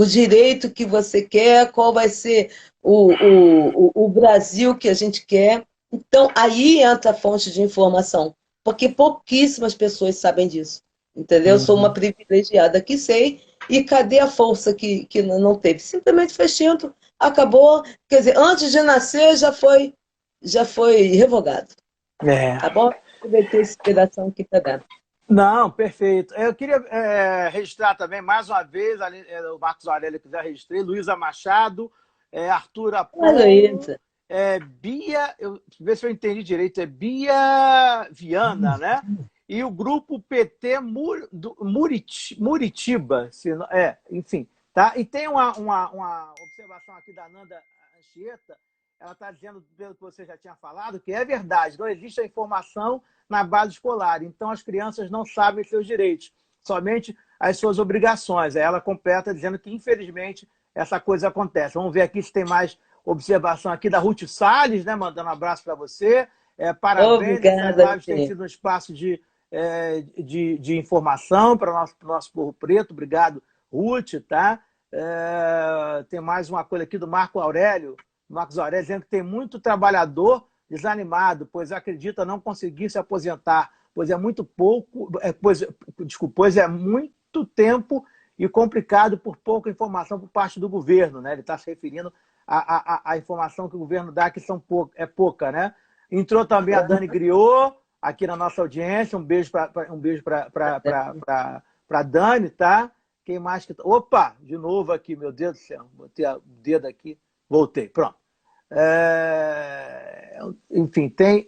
direito que você quer, qual vai ser o Brasil que a gente quer. Então, aí entra a fonte de informação, porque pouquíssimas pessoas sabem disso, entendeu? Eu sou uma Uhum. privilegiada que sei, e cadê a força que não teve? Simplesmente foi extinto, acabou, quer dizer, antes de nascer já foi revogado, É. tá bom? Aproveitei essa inspiração aqui para dar. Não, perfeito. Eu queria registrar também, mais uma vez, o Marcos Aurélio que já registrei, Luísa Machado, Arthur Olha, Apron, Isa. Bia, ver se eu entendi direito, é Bia Viana, né? E o grupo PT Muritiba, enfim. Tá? E tem uma observação aqui da Nanda Anchieta, ela está dizendo, pelo que você já tinha falado, que é verdade, não existe a informação na base escolar, então as crianças não sabem seus direitos, somente as suas obrigações. Aí ela completa dizendo que, infelizmente, essa coisa acontece. Vamos ver aqui se tem mais observação aqui da Ruth Salles, né? Mandando um abraço para você. Parabéns, essas Obrigada, lives têm sido um espaço de informação para o nosso povo preto. Obrigado, Ruth, tá? Tem mais uma coisa aqui do Marcos Aurélio dizendo que tem muito trabalhador desanimado, pois acredita não conseguir se aposentar, pois é muito pouco, pois é muito tempo e complicado por pouca informação por parte do governo, né? Ele está se referindo à informação que o governo dá, que é pouca, né? Entrou também a Dani Griot, aqui na nossa audiência. Um beijo para Dani, tá? Quem mais que... Opa, de novo aqui, meu Deus do céu. Botei o dedo aqui, voltei, pronto. Enfim, tem...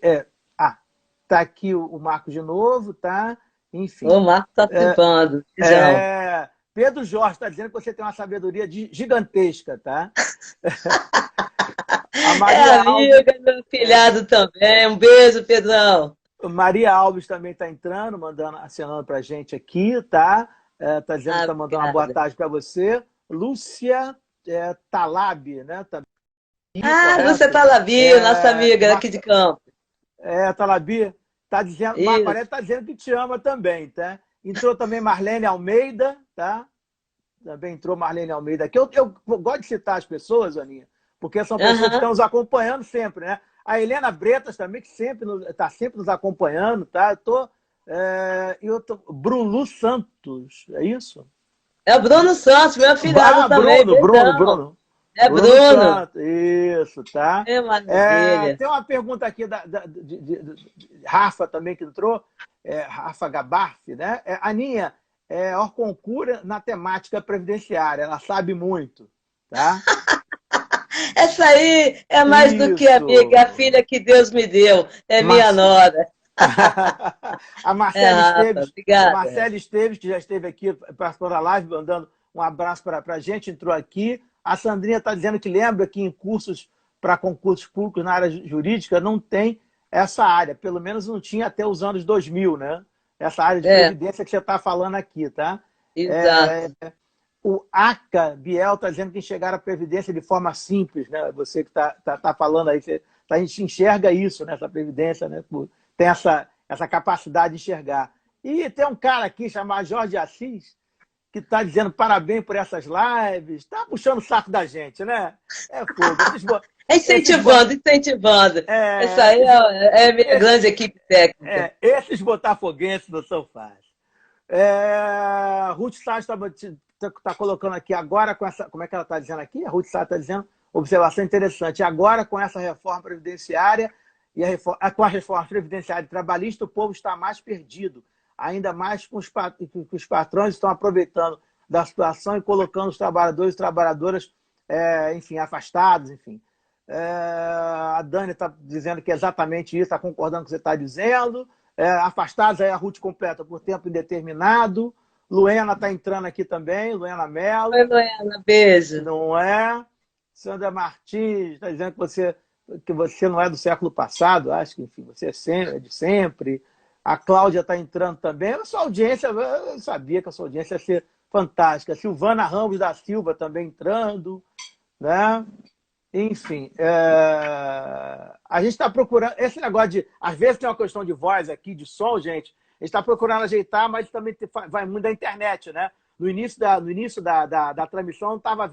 tá aqui o Marco de novo, tá? Enfim. O Marco está flipando. Pedro Jorge está dizendo que você tem uma sabedoria gigantesca, tá? A Maria amiga, Alves, meu filhado também. Um beijo, Pedrão. Maria Alves também está entrando, acenando para a gente aqui, tá? Está dizendo que está mandando uma boa tarde para você. Lúcia Talab, né? Lúcia Talabi, nossa amiga aqui de campo. Talabi está dizendo, Marco está dizendo que te ama também, tá? Entrou também Marlene Almeida, tá? Também entrou Marlene Almeida aqui. Eu gosto de citar as pessoas, Aninha, porque são pessoas que estão nos acompanhando sempre, né? A Helena Bretas também, que está sempre nos acompanhando, tá? Brulu Santos, é isso? É o Bruno Santos, meu afilhado também. Bruno. É Bruno. Santos, isso, tá? Tem uma pergunta aqui de Rafa também que entrou, Rafa Gabarf, né? Aninha, Orconcura na temática previdenciária, ela sabe muito, tá? Essa aí é mais do que amiga, é a filha que Deus me deu, minha nora. A Marcela Esteves, que já esteve aqui participando da live, mandando um abraço para a gente, entrou aqui. A Sandrinha está dizendo que lembra que em cursos para concursos públicos na área jurídica não tem essa área, pelo menos não tinha até os anos 2000, né? Essa área de previdência que você está falando aqui, tá? Exato. O Aca Biel está dizendo que enxergar a previdência de forma simples, né? Você que está falando aí, a gente enxerga isso, né? Essa previdência, né? Tem essa capacidade de enxergar. E tem um cara aqui chamado Jorge Assis, que está dizendo parabéns por essas lives, está puxando o saco da gente, né? Fogo. Incentivando. Essa aí é a minha grande equipe técnica. Esses botafoguenses não são fáceis. Ruth Salles está colocando aqui agora com essa... Como é que ela está dizendo aqui? A Ruth Salles está dizendo, observação interessante, agora com essa reforma previdenciária com a reforma previdenciária e trabalhista, o povo está mais perdido, ainda mais com os patrões estão aproveitando da situação e colocando os trabalhadores e trabalhadoras, enfim, afastados, enfim. A Dani está dizendo que é exatamente isso, está concordando com o que você está dizendo. Afastados, aí a Ruth completa por tempo indeterminado. Luena está entrando aqui também, Luena Mello. Oi, Luena, beijo. Não é? Sandra Martins está dizendo que você não é do século passado, acho que, enfim, você é de sempre. A Cláudia está entrando também. A sua audiência, eu sabia que a sua audiência ia ser fantástica. Silvana Ramos da Silva também entrando, né? Enfim, a gente está procurando... Esse negócio de... Às vezes tem uma questão de voz aqui, de som, gente. A gente está procurando ajeitar, mas também vai muito da internet, né? No início da transmissão, eu estava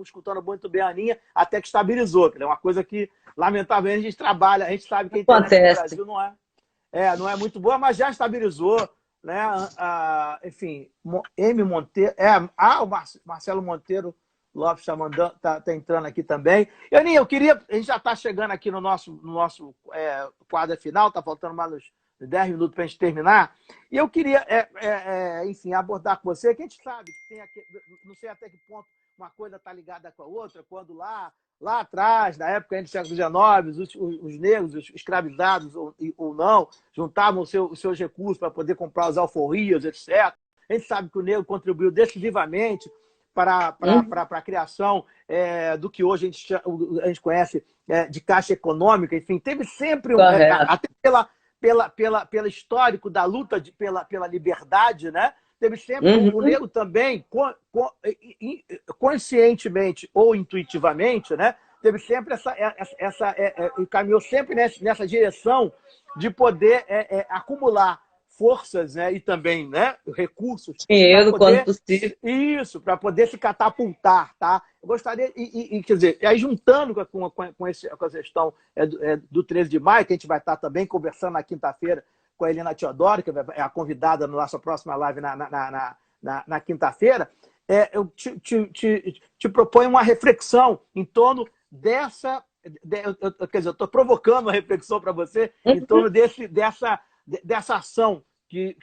escutando muito bem a Aninha, até que estabilizou. É uma coisa que, lamentavelmente, a gente trabalha, a gente sabe que a internet no Brasil não é muito boa, mas já estabilizou, né? Enfim, M. Monteiro... o Marcelo Monteiro Lopes está entrando aqui também. E, Aninha, a gente já está chegando aqui no nosso quadro final, está faltando mais uns 10 minutos para a gente terminar. E eu queria, enfim, abordar com você, que a gente sabe que tem aqui, não sei até que ponto uma coisa está ligada com a outra, quando lá atrás, na época do século XIX, os negros, os escravizados ou não, juntavam os seus recursos para poder comprar os alforrias, etc. A gente sabe que o negro contribuiu decisivamente para Hum, a criação do que hoje a gente conhece de Caixa Econômica, enfim, teve sempre, correto. até pelo histórico da luta pela liberdade, né? Teve sempre, o Uhum, negro também, conscientemente ou intuitivamente, né? Teve sempre caminhou sempre nessa direção de poder acumular forças, né, e também, né, recursos para dinheiro quando poder possível. para poder se catapultar, tá? Eu gostaria, quer dizer, aí juntando com essa questão do 13 de maio, que a gente vai estar também conversando na quinta-feira com a Helena Teodoro, que é a convidada na nossa próxima live na quinta-feira, eu te proponho uma reflexão em torno dessa. Quer dizer, eu estou provocando uma reflexão para você em Uhum, torno dessa ação que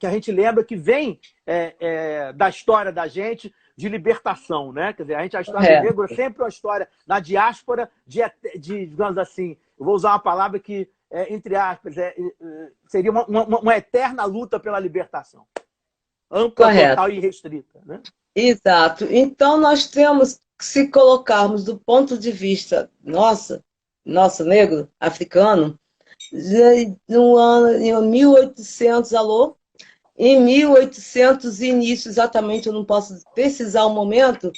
a gente lembra que vem da história da gente de libertação, né? Quer dizer, a história do negro é correto. sempre uma história na diáspora digamos assim, eu vou usar uma palavra que, entre aspas, seria uma eterna luta pela libertação, ampla, Correto. total e restrita, né? Exato. Então, nós temos que se colocarmos do ponto de vista nosso negro, africano, no ano, em 1800, alô? Em 1800, início, exatamente, eu não posso precisar o momento,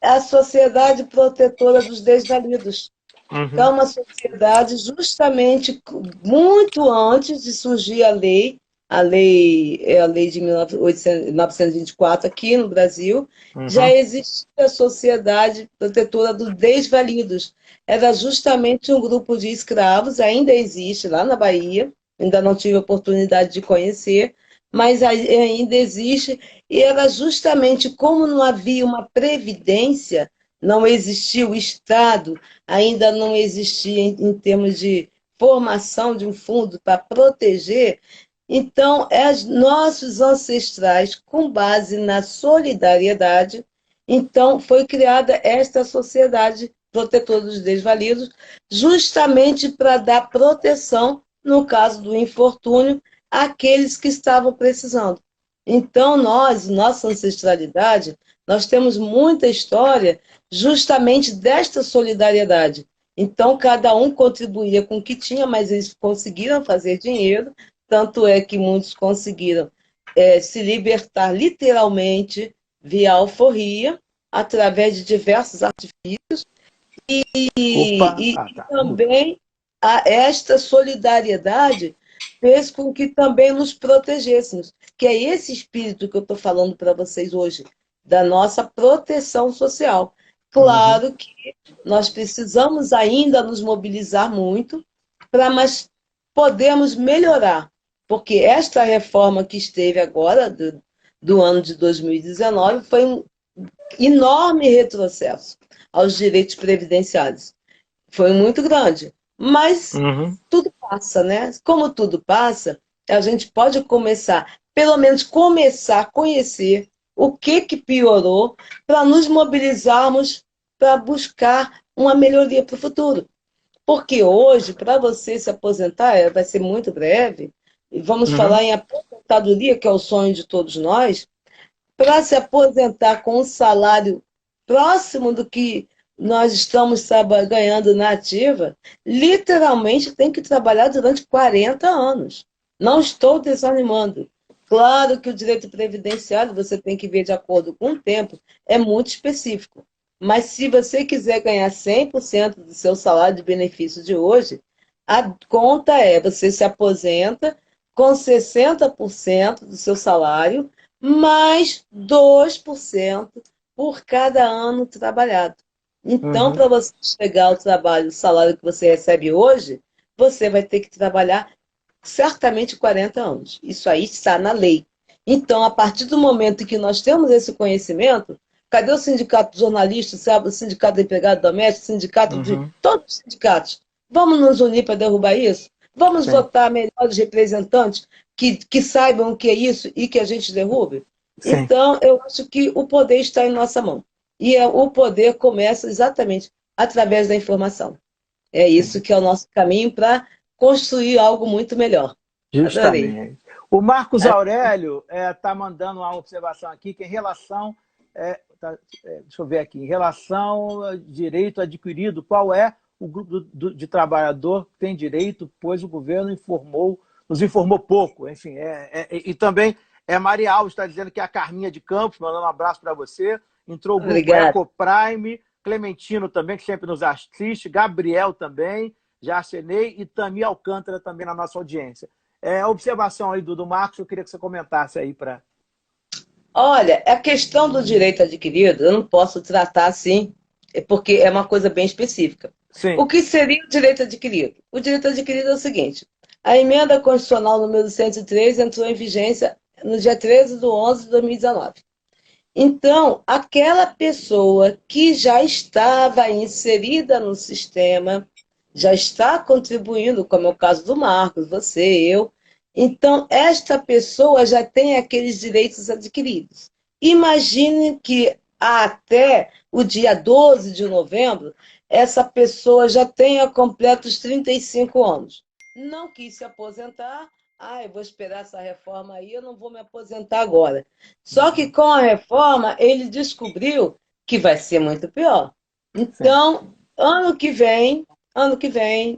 é a Sociedade Protetora dos Desvalidos. Que é Uhum. uma sociedade justamente muito antes de surgir a lei de 1924 aqui no Brasil, já Uhum. existia a Sociedade Protetora dos Desvalidos. Era justamente um grupo de escravos, ainda existe lá na Bahia, ainda não tive a oportunidade de conhecer, mas ainda existe, e era justamente como não havia uma previdência, não existia o Estado, ainda não existia em termos de formação de um fundo para proteger. Então, nossos ancestrais, com base na solidariedade, então foi criada esta sociedade protetora dos desvalidos, justamente para dar proteção, no caso do infortúnio, àqueles que estavam precisando. Então, nossa ancestralidade, nós temos muita história justamente desta solidariedade. Então, cada um contribuía com o que tinha, mas eles conseguiram fazer dinheiro, tanto é que muitos conseguiram se libertar literalmente via alforria, através de diversos artifícios, Opa, e tá. também esta solidariedade fez com que também nos protegêssemos, que é esse espírito que eu estou falando para vocês hoje, da nossa proteção social. Uhum. Claro que nós precisamos ainda nos mobilizar muito, mas podemos melhorar, porque esta reforma que esteve agora, do ano de 2019, foi um enorme retrocesso aos direitos previdenciários. Foi muito grande. Mas Uhum. tudo passa, né? Como tudo passa, a gente pode começar, pelo menos começar a conhecer o que piorou para nos mobilizarmos para buscar uma melhoria para o futuro. Porque hoje, para você se aposentar, vai ser muito breve, e vamos Uhum. falar em aposentadoria, que é o sonho de todos nós, para se aposentar com um salário próximo do que nós estamos ganhando na ativa, literalmente tem que trabalhar durante 40 anos. Não estou desanimando. Claro que o direito previdenciário você tem que ver de acordo com o tempo, é muito específico. Mas se você quiser ganhar 100% do seu salário de benefício de hoje, a conta é: você se aposenta com 60% do seu salário mais 2% por cada ano trabalhado. Então, Uhum. para você chegar ao trabalho, o salário que você recebe hoje, você vai ter que trabalhar certamente 40 anos. Isso aí está na lei. Então, a partir do momento que nós temos esse conhecimento, cadê o sindicato de jornalistas, sabe? O sindicato de empregado doméstico, o sindicato de Uhum. todos os sindicatos? Vamos nos unir para derrubar isso? Vamos Sim, votar melhores representantes que saibam o que é isso e que a gente derrube? sim. Então, eu acho que o poder está em nossa mão. E o poder começa exatamente através da informação. É isso Sim. que é o nosso caminho para construir algo muito melhor. Adorei. Justamente. O Marcos Aurélio está mandando uma observação aqui que em relação deixa eu ver aqui, em relação ao direito adquirido, qual é o grupo de trabalhador que tem direito, pois o governo nos informou pouco. Enfim, e também Maria Alves está dizendo que é a Carminha de Campos, mandando um abraço para você. Entrou o grupo Obrigada. Ecoprime, Clementino também, que sempre nos assiste, Gabriel também, já acenei, e Tami Alcântara também na nossa audiência. A observação aí do Marcos, eu queria que você comentasse aí para... Olha, a questão do direito adquirido, eu não posso tratar assim, porque é uma coisa bem específica. Sim. O que seria o direito adquirido? O direito adquirido é o seguinte: a emenda constitucional número 103 entrou em vigência no dia 13/11/2019. Então, aquela pessoa que já estava inserida no sistema, já está contribuindo, como é o caso do Marcos, você, eu. Então, esta pessoa já tem aqueles direitos adquiridos. Imagine que até o dia 12 de novembro, essa pessoa já tenha completo os 35 anos. Não quis se aposentar, eu vou esperar essa reforma aí, eu não vou me aposentar agora. Só que com a reforma, ele descobriu que vai ser muito pior. Então, ano que vem,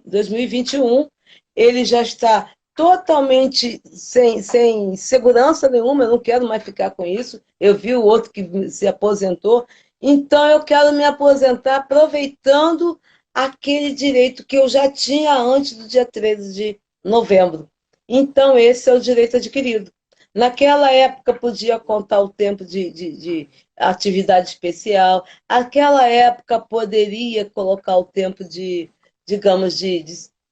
2021, ele já está totalmente sem segurança nenhuma, eu não quero mais ficar com isso. Eu vi o outro que se aposentou, então eu quero me aposentar aproveitando aquele direito que eu já tinha antes do dia 13 de novembro. Então, esse é o direito adquirido. Naquela época, podia contar o tempo de atividade especial. Naquela época, poderia colocar o tempo digamos, de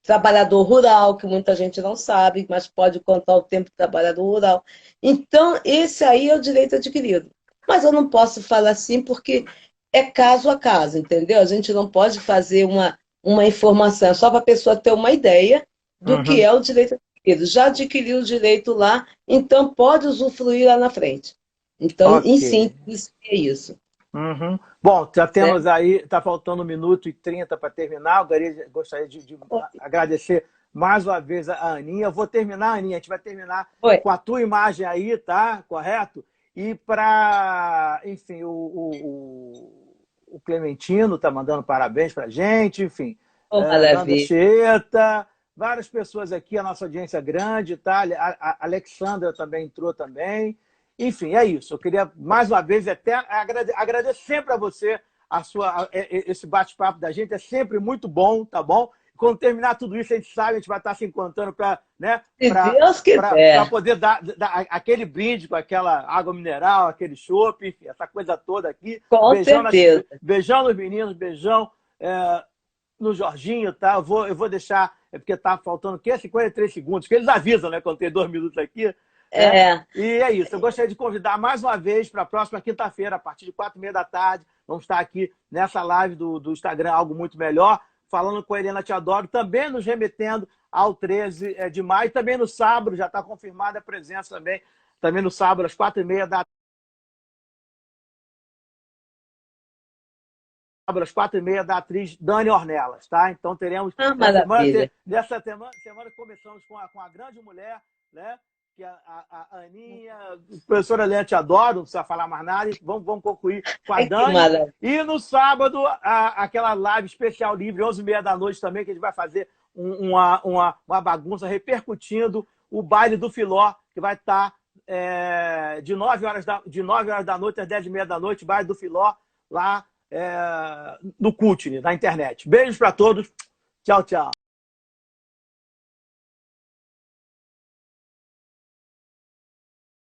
trabalhador rural, que muita gente não sabe, mas pode contar o tempo de trabalhador rural. Então, esse aí é o direito adquirido. Mas eu não posso falar assim porque é caso a caso, entendeu? A gente não pode fazer uma informação só para a pessoa ter uma ideia do que é o direito adquirido. Já adquiriu o direito lá, então pode usufruir lá na frente. Então, Okay. Em síntese, é isso. Bom, já temos aí, está faltando 1 minuto e 30 para terminar. Eu gostaria de agradecer mais uma vez a Aninha. Eu vou terminar, Aninha, a gente vai terminar com a tua imagem aí, tá? Correto? E para, enfim, o Clementino está mandando parabéns para a gente, enfim. Nanda Cheta, várias pessoas aqui, a nossa audiência é grande, tá? A Alexandra também entrou também. Enfim, é isso. Eu queria, mais uma vez, até agradecer sempre a você esse bate-papo da gente. É sempre muito bom, tá bom? Quando terminar tudo isso, a gente sabe, a gente vai estar se encontrando para poder dar aquele brinde com aquela água mineral, aquele chopp, enfim, essa coisa toda aqui. Com certeza. Beijão nos meninos, beijão no Jorginho, tá? Eu vou deixar, porque tá faltando 53 segundos, que eles avisam, né? Quando tem 2 minutos aqui. E é isso. Eu gostaria de convidar mais uma vez para a próxima quinta-feira, a partir de 4h30 da tarde. Vamos estar aqui nessa live do Instagram, Algo Muito Melhor, falando com a Helena Te Adoro, também nos remetendo ao 13 de maio. Também no sábado, já está confirmada a presença também no sábado, às 4h30 da tarde. Às 4h30 da atriz Dani Ornelas, tá? Então teremos... Nessa semana começamos com a grande mulher, né? Que a Aninha, a professora Helena Te Adoro, não precisa falar mais nada, vamos concluir com a Dani. E no sábado, aquela live especial livre, 11h30 da noite também, que a gente vai fazer uma bagunça repercutindo o baile do Filó, que vai estar de 9h da noite às 10h30 da noite, baile do Filó, lá no Cult, na internet. Beijos para todos. Tchau, tchau.